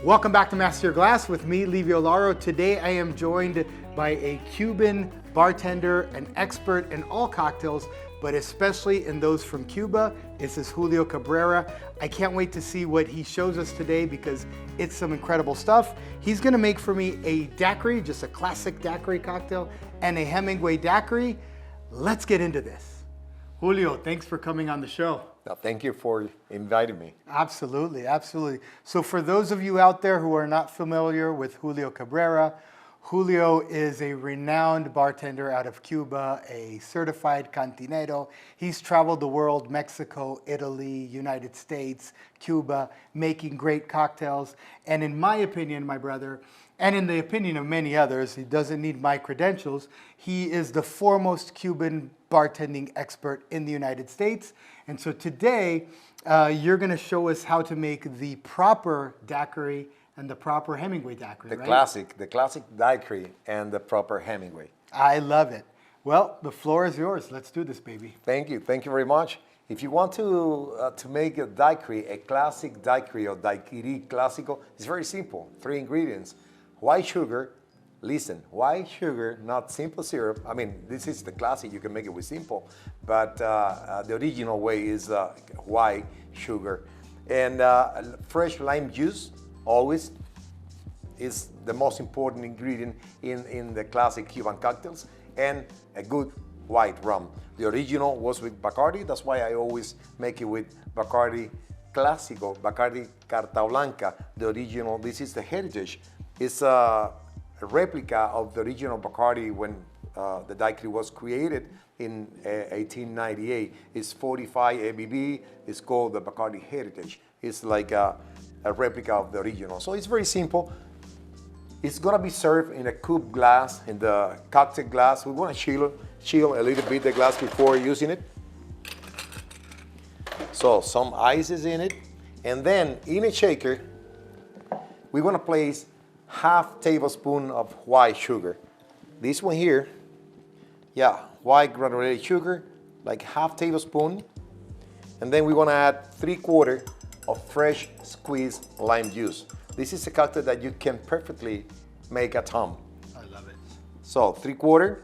Welcome back to Master Your Glass with me, Livio Laro. Today I am joined by a Cuban bartender, an expert in all cocktails, but especially in those from Cuba. This is Julio Cabrerea. I can't wait to see what he shows us today because it's some incredible stuff. He's gonna make for me a daiquiri, just a classic daiquiri cocktail, and a Hemingway Daiquiri. Let's get into this. Julio, thanks for coming on the show. No, thank you for inviting me. Absolutely, absolutely. So for those of you out there who are not familiar with Julio Cabrerea, Julio is a renowned bartender out of Cuba, a certified cantinero. He's traveled the world, Mexico, Italy, United States, Cuba, making great cocktails. And in my opinion, my brother, and in the opinion of many others, he doesn't need my credentials, he is the foremost Cuban bartending expert in the United States. And so today, you're gonna show us how to make the proper daiquiri and the proper Hemingway Daiquiri, The right? classic daiquiri and the proper Hemingway. I love it. Well, the floor is yours. Let's do this, baby. Thank you very much. If you want to make a daiquiri, a classic daiquiri or daiquiri clásico, it's very simple. 3 ingredients: white sugar. Listen, white sugar, not simple syrup. I mean, this is the classic. You can make it with simple, but the original way is white sugar and fresh lime juice. Always is the most important ingredient in the classic Cuban cocktails, and a good white rum. The original was with Bacardi. That's why I always make it with Bacardi Clásico, Bacardi Carta Blanca. The original, this is the heritage. It's a replica of the original Bacardi when the daiquiri was created in 1898. It's 45 ABV. It's called the Bacardi Heritage. It's like a replica of the original. So it's very simple. It's gonna be served in a coupe glass, in the cocktail glass. We wanna chill a little bit the glass before using it. So some ice is in it. And then in a shaker, we're gonna place half tablespoon of white sugar. This one here, yeah, white granulated sugar, like half tablespoon. And then we're gonna add 3/4 of fresh squeezed lime juice. This is a cocktail that you can perfectly make at home. I love it. So 3/4.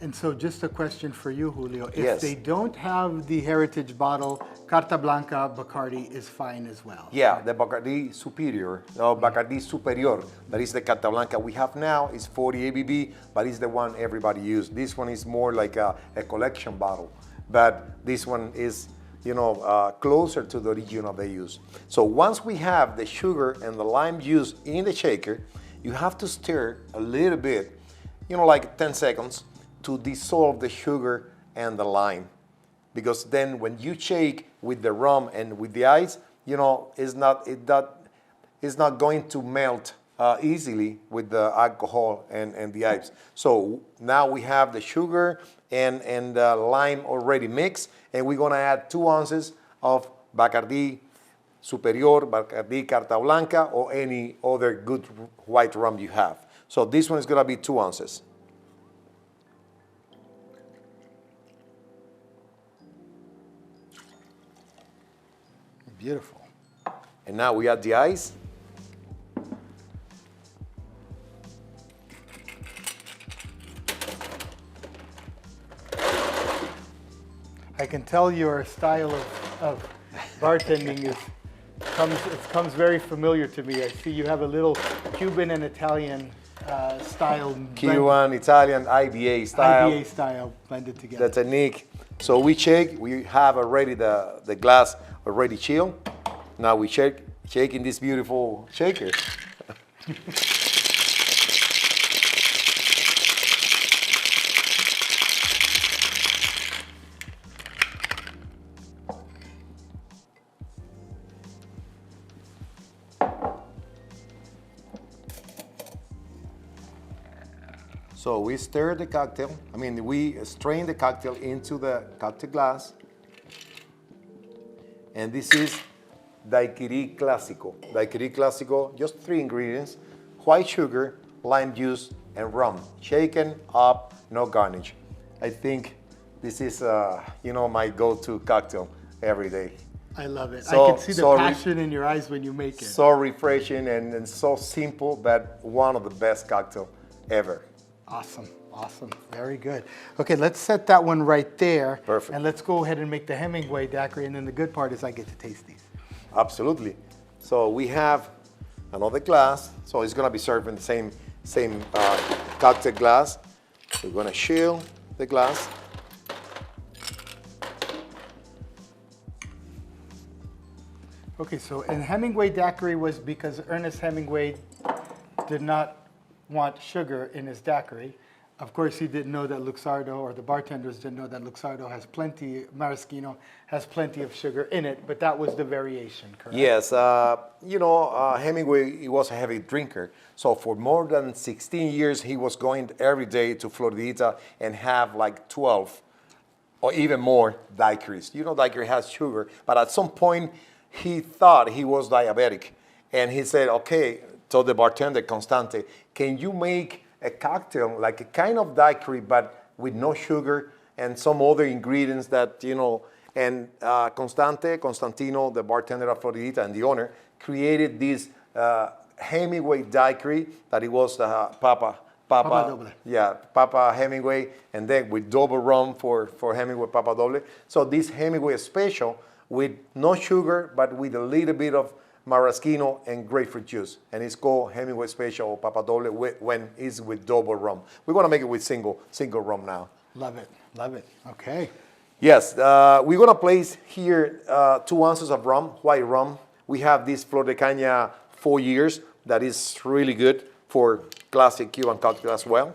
And so just a question for you, Julio. If Yes. they don't have the heritage bottle, Carta Blanca Bacardi is fine as well. Yeah, the Bacardi Superior, no, Bacardi Superior, that is the Carta Blanca we have now, is 40 ABV, but it's the one everybody uses. This one is more like a collection bottle, but this one is, you know, closer to the original they use. So once we have the sugar and the lime juice in the shaker, you have to stir a little bit, you know, like 10 seconds to dissolve the sugar and the lime. Because then when you shake with the rum and with the ice, you know, it's not going to melt easily with the alcohol and the ice. So now we have the sugar and lime already mixed, and we're gonna add 2 ounces of Bacardi Superior, Bacardi Carta Blanca, or any other good white rum you have. So this one is gonna be 2 ounces. Beautiful. And now we add the ice. I can tell your style of bartending comes very familiar to me. I see you have a little Cuban and Italian style. Cuban, Italian, IBA style. IBA style blended together. The technique. So we shake, we have already the glass already chilled. Now we shake in this beautiful shaker. So we stir the cocktail, we strain the cocktail into the cocktail glass. And this is Daiquiri Clásico. Daiquiri Clásico, just 3 ingredients: white sugar, lime juice, and rum. Shaken up, no garnish. I think this is, my go-to cocktail every day. I love it. So- I can see the so re- passion in your eyes when you make it. So refreshing and so simple, but one of the best cocktail ever. Awesome, awesome, very good. Okay, let's set that one right there. Perfect. And let's go ahead and make the Hemingway Daiquiri, and then the good part is I get to taste these. Absolutely. So we have another glass. So it's gonna be served in the same cocktail glass. We're gonna chill the glass. Okay, so and Hemingway Daiquiri was because Ernest Hemingway did not want sugar in his daiquiri. Of course, he didn't know that Luxardo, or the bartenders didn't know that Luxardo has plenty, maraschino has plenty of sugar in it, but that was the variation, correct? Yes, Hemingway, he was a heavy drinker. So for more than 16 years, he was going every day to Floridita and have like 12 or even more daiquiris. You know, daiquiri has sugar, but at some point, he thought he was diabetic. And he said, okay, told the bartender, Constante, can you make a cocktail like a kind of daiquiri, but with no sugar and some other ingredients that, and Constantino, the bartender of Floridita and the owner, created this Hemingway Daiquiri that it was Papa Doble. Yeah, Papa Hemingway, and then with double rum for Hemingway Papa Doble. So this Hemingway special with no sugar, but with a little bit of maraschino and grapefruit juice. And it's called Hemingway Special or Papa Doble when it's with double rum. We're gonna make it with single rum now. Love it, okay. Yes, we're gonna place here 2 ounces of rum, white rum. We have this Flor de Caña 4 years that is really good for classic Cuban cocktail as well.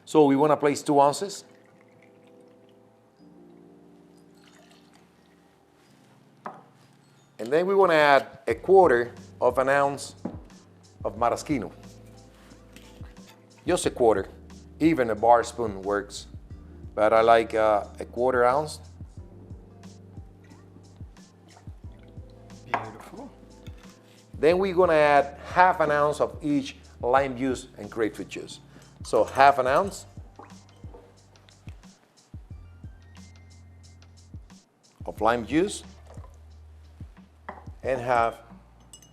So we wanna place 2 ounces. And then we want to add 1/4 of an ounce of maraschino. Just 1/4. Even a bar spoon works. But I like 1/4 ounce. Beautiful. Then we're going to add 1/2 ounce of each lime juice and grapefruit juice. So 1/2 ounce of lime juice and 1/2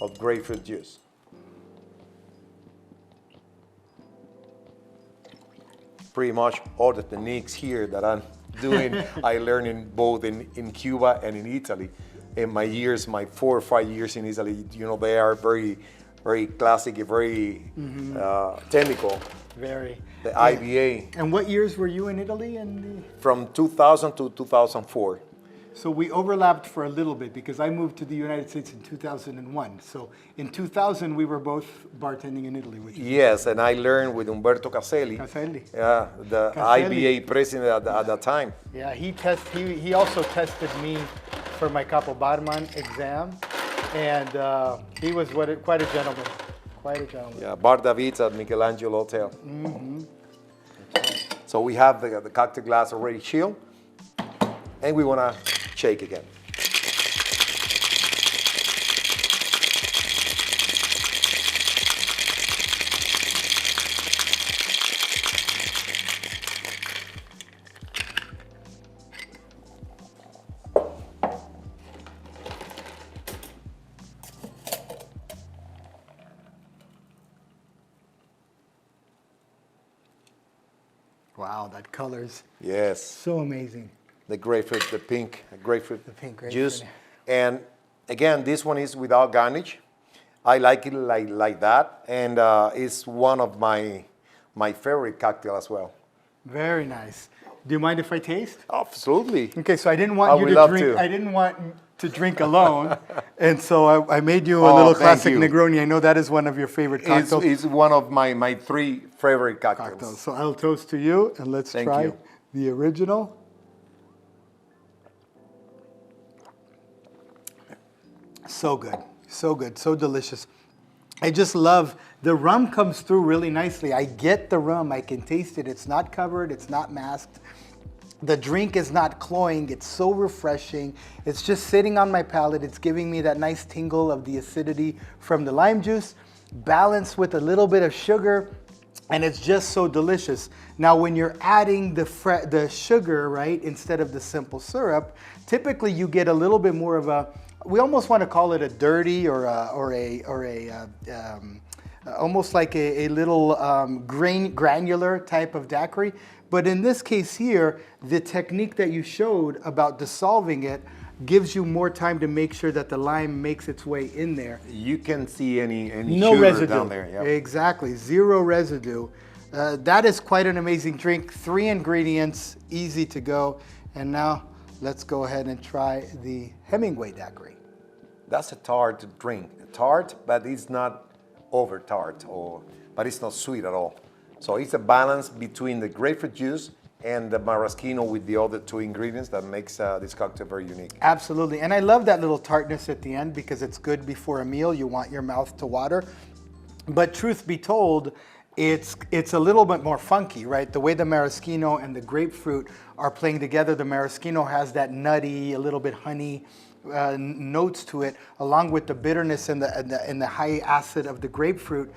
of grapefruit juice. Pretty much all the techniques here that I'm doing, I learned in both in Cuba and in Italy. In my 4 or 5 years in Italy, they are very, very classic, very technical. Very. The IBA. And what years were you in Italy? From 2000 to 2004. So we overlapped for a little bit because I moved to the United States in 2001. So in 2000, we were both bartending in Italy. Yes, and I learned with Umberto Caselli. Yeah, the IBA president at that time. Yeah, he also tested me for my Capo Barman exam, and he was quite a gentleman. Quite a gentleman. Yeah, Bar David at Michelangelo Hotel. Mm-hmm. So we have the cocktail glass already chilled, and we want to shake again. Wow, that color's Yes. so amazing. The grapefruit, the pink grapefruit grapefruit, juice. yeah. And again, this one is without garnish. I like it like that, and it's one of my favorite cocktail as well. Very nice. Do you mind if I taste? Absolutely. Okay, so I didn't want you would to love drink. to. I didn't want to drink alone, and so I made you a little thank classic you. Negroni. I know that is one of your favorite cocktails. It's one of my 3 favorite cocktails. So I'll toast to you, and let's Thank try you. the original. So good, so delicious. I just love, the rum comes through really nicely. I get the rum, I can taste it. It's not covered, it's not masked. The drink is not cloying, it's so refreshing. It's just sitting on my palate. It's giving me that nice tingle of the acidity from the lime juice, balanced with a little bit of sugar and it's just so delicious. Now, when you're adding the sugar, right, instead of the simple syrup, typically you get a little bit more of a, we almost want to call it a dirty or almost like a little granular type of daiquiri. But in this case here, the technique that you showed about dissolving it gives you more time to make sure that the lime makes its way in there. You can see any No sugar residue. down there. Yeah. Exactly, zero residue. That is quite an amazing drink. 3 ingredients, easy to go. And now let's go ahead and try the Hemingway Daiquiri. That's a tart drink. Tart, but it's not over tart, but it's not sweet at all. So it's a balance between the grapefruit juice and the maraschino with the other 2 ingredients that makes this cocktail very unique. Absolutely, and I love that little tartness at the end because it's good before a meal. You want your mouth to water. But truth be told, it's a little bit more funky, right? The way the maraschino and the grapefruit are playing together, the maraschino has that nutty, a little bit honey notes to it, along with the bitterness and the high acid of the grapefruit.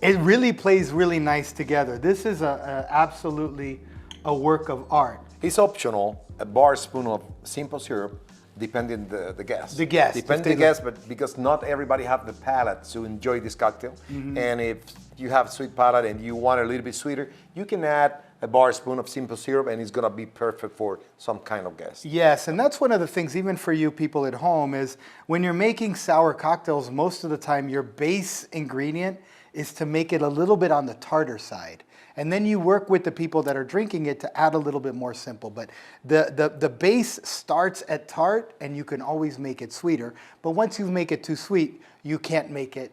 It really plays really nice together. This is absolutely a work of art. It's optional, a bar spoon of simple syrup, depending the guest. The guest. Depending the guest, but because not everybody have the palate to enjoy this cocktail. And if you have sweet palate and you want a little bit sweeter, you can add a bar spoon of simple syrup and it's gonna be perfect for some kind of guest. Yes, and that's one of the things, even for you people at home, is when you're making sour cocktails, most of the time your base ingredient is to make it a little bit on the tartar side. And then you work with the people that are drinking it to add a little bit more simple. But the base starts at tart and you can always make it sweeter. But once you make it too sweet, you can't make it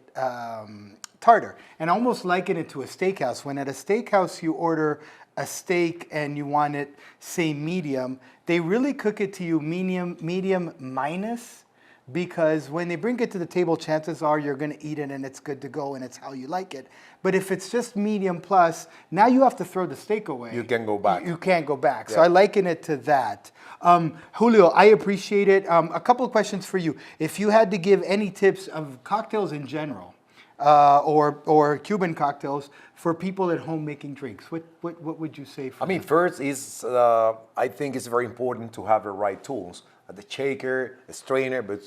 tartar. And almost liken it to a steakhouse. When at a steakhouse you order a steak and you want it, say, medium, they really cook it to you medium minus, because when they bring it to the table, chances are you're going to eat it and it's good to go and it's how you like it. But if it's just medium plus, now you have to throw the steak away. You can go back. You can't go back. Yeah. So I liken it to that. Julio, I appreciate it. A couple of questions for you. If you had to give any tips of cocktails in general, or Cuban cocktails for people at home making drinks, what would you say for I mean, them? first is, I think it's very important to have the right tools. The shaker, a strainer, but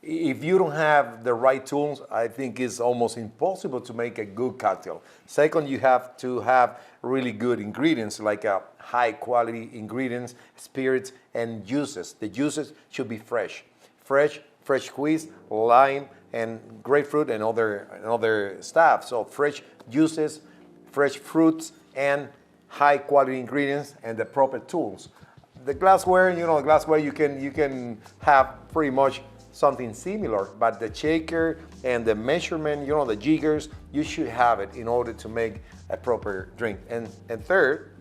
if you don't have the right tools, I think it's almost impossible to make a good cocktail. Second, you have to have really good ingredients, like high quality ingredients, spirits, and juices. The juices should be fresh. Fresh squeezed, lime, and grapefruit, and other stuff. So fresh juices, fresh fruits, and high quality ingredients, and the proper tools. The glassware, you can have pretty much something similar, but the shaker and the measurement, the jiggers, you should have it in order to make a proper drink. And third,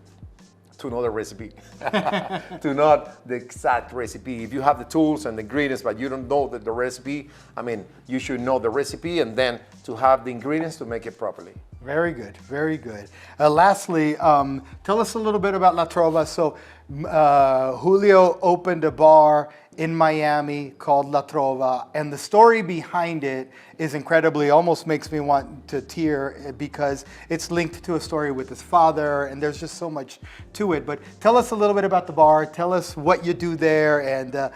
to know the recipe, to not the exact recipe. If you have the tools and the ingredients, but you don't know the recipe, I mean, you should know the recipe and then to have the ingredients to make it properly. Very good, very good. Lastly, tell us a little bit about La Trova. So Julio opened a bar in Miami called La Trova, and the story behind it is incredibly, almost makes me want to tear, because it's linked to a story with his father, and there's just so much to it. But tell us a little bit about the bar, tell us what you do there, and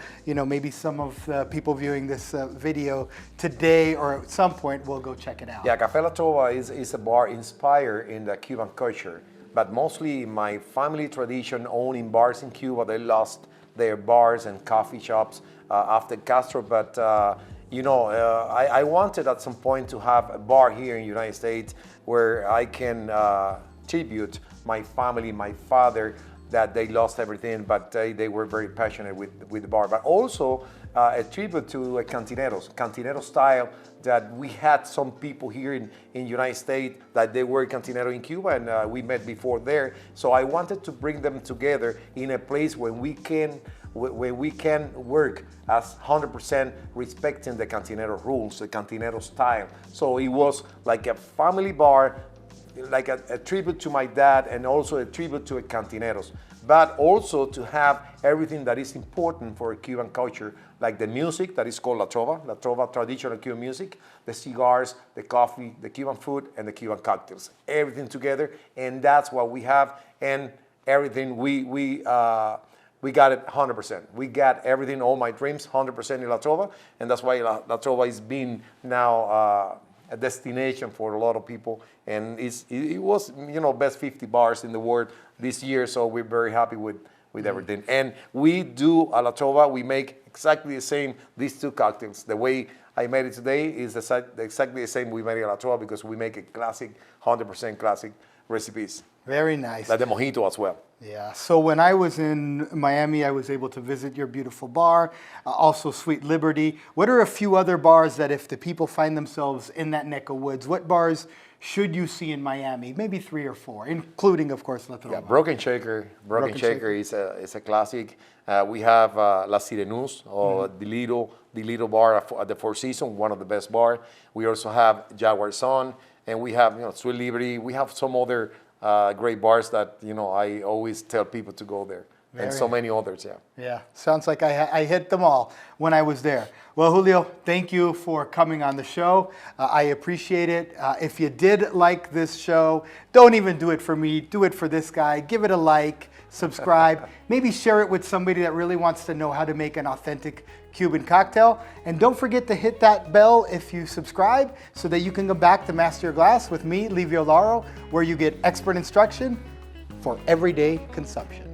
maybe some of the people viewing this video today or at some point will go check it out. Yeah, Café La Trova is a bar inspired in the Cuban culture, but mostly my family tradition owning bars in Cuba. They lost their bars and coffee shops after Castro, but I wanted at some point to have a bar here in the United States where I can tribute my family, my father, that they lost everything, but they were very passionate with the bar. But also a tribute to Cantinero style, that we had some people here in the United States that they were Cantinero in Cuba, and we met before there. So I wanted to bring them together in a place where we can work as 100% respecting the Cantinero rules, the Cantinero style. So it was like a family bar, like a tribute to my dad, and also a tribute to the Cantineros. but also to have everything that is important for Cuban culture, like the music that is called La Trova, traditional Cuban music, the cigars, the coffee, the Cuban food, and the Cuban cocktails, everything together, and that's what we have, and everything we got it 100%. We got everything, all my dreams, 100% in La Trova, and that's why La Trova is being now a destination for a lot of people, and it was best 50 bars in the world this year, so we're very happy with everything. And we do at La Trova, we make exactly the same, these two cocktails. The way I made it today is exactly the same we made it at La Trova, because we make a classic, 100% classic recipes. Very nice. Like the mojito as well. Yeah, so when I was in Miami, I was able to visit your beautiful bar, also Sweet Liberty. What are a few other bars that if the people find themselves in that neck of woods, what bars should you see in Miami? Maybe 3 or 4, including, of course, La Trova. Yeah, Broken Shaker. Broken Shaker is a classic. We have La Sirenus, or the little bar at the Four Seasons, one of the best bars. We also have Jaguar Sun, and we have Sweet Liberty. We have some other great bars that I always tell people to go there, and so many others. Yeah, sounds like I hit them all when I was there. Well, Julio, thank you for coming on the show. I appreciate it. If you did like this show, don't even do it for me. Do it for this guy. Give it a like, subscribe, maybe share it with somebody that really wants to know how to make an authentic Cuban cocktail. And don't forget to hit that bell if you subscribe so that you can go back to Master Your Glass with me, Livio Laro, where you get expert instruction for everyday consumption.